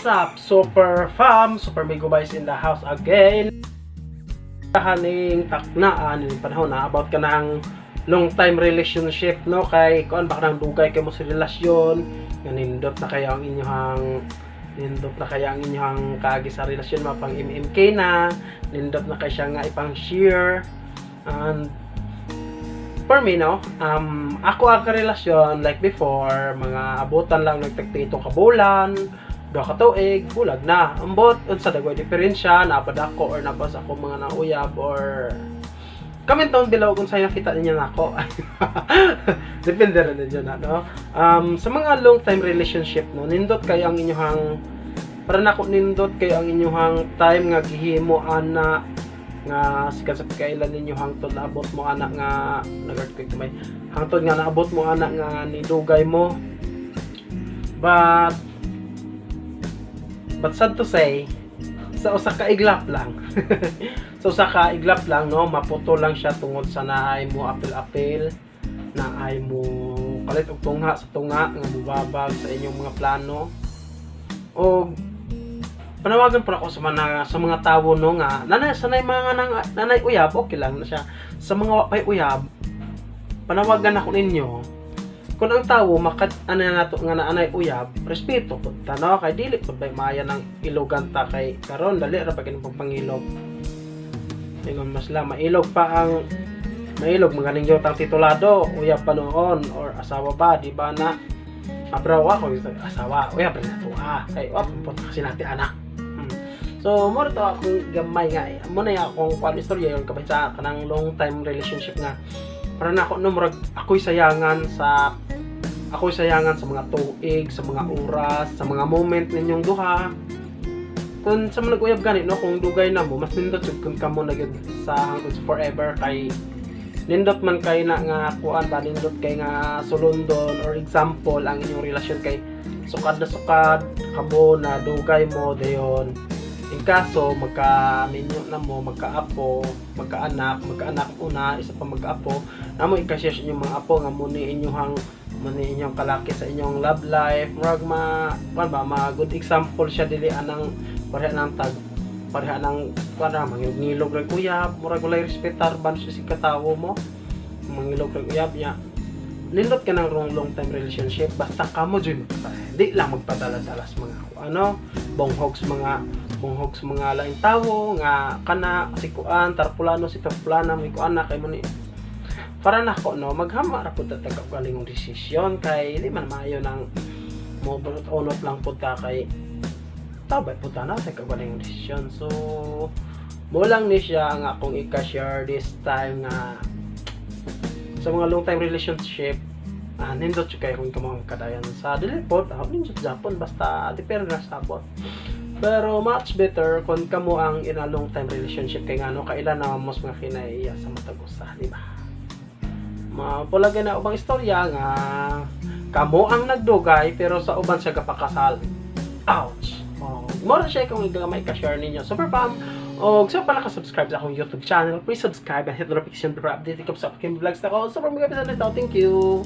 What's up, Super Fam? Super Migo Boys in the house again. Haning taknaan yung panahon na about ka ng long time relationship, no? Kay kuan baka nang dugay kay mo sa relasyon, nindot na kaya ang inyong kaagi sa relasyon mapang MMK na, nindot na kay siya nga ipang share. And for me, no, ako ang karelasyon like before, mga abutan lang nagtagtito kabulan, do ka tuig, bulag na. Ambot unsa dagway diferensya, napad ako or napas ako mga nauyab or comment down below kung saan nakita niyo nako. Depende rin din na, no. Sa mga long time relationship, no, nindot kayo ang inyong para nako nindot kayo ang inyong time nga gihimo ana nga sikat sa kailan ninyo hangtod naabot mo anak nga nag-earthquake may hangtod nga naabot mo anak nga nidugay mo, but sad to say sa usa ka iglap lang no, maputo lang siya tungod sa naay mo apil-apil, naay mo kalit og tungha sa tunga nga mubabag sa inyong mga plano. O panawagan pa ako sa mga tawo, no, nga sanay mga nanay uyab, okay lang na siya. Sa mga wapay uyab, panawagan ako ninyo, kung ang tawo nato nga nanay uyab, respeto pud ta, no, kay dili pud bay maya ng ilogan ta kay karon dali ra pa kini pagpangilog. Ingon mas la mailog magaling jotang titulado, uyab pa noon or asawa ba, di ba na abraw ako asawa, uyab rin na to kay wap po kasi natin anak. So mo to akong gamay nga mo na akong kwan istorya yon kabay sa kanang long time relationship nga para na ako no murag ako'y sayangan sa mga tuig, sa mga oras, sa mga moment ninyong duha. Kung sa mga nag-uyab gani, no, kung dugay na mo, mas nindot kung kamo na sa hangtod sa forever kay nindot man kay na nga kuan ba, nindot kay nga sulundon or example ang inyong relasyon kay sukad kamo na dugay mo dayon. In kaso magka-minyo na mo, magka-apo, magka-anak una, isa pa magka-apo, namo i-share sa inyong mga apo nga muni inyong kalaki sa inyong love life, murag good example siya dili anang pareha nang mangilog ra uyab, murag walay respetar ban sa katawo mo, mangilog ra uyab niya. Nindot ka ng long time relationship basta kamo jud di lang magpadala-dalas mga bonghogs mga laing tawo nga kana si kuan tarpulano si tarpulana mi kuan na kay mo ni para nako, no, maghama ra pud ta galingong desisyon kay di man maayo nang mo bunot lang pud ta kay tabay pud ta na sa galingong desisyon. So mo lang ni siya nga akong i-share this time nga sa mga long time relationship, nindot siya kayo kung kamang kadayan sa dilipot, nindot Japon, basta depende na sabot. Pero much better kung kamo ang in a long time relationship kay ngano kailan na mas mga kinaiya sa matag usa, di ba? Mapulagay na ubang istorya nga kamo ang nagdugay pero sa uban siya kapakasal. Ouch. More siya kung may ka-share ninyo. Super Fam. O gusto pa naka-subscribe sa akong YouTube channel, please subscribe and hit the notification para update ko sa upcoming vlogs na ko. Super mga episode nito. Thank you!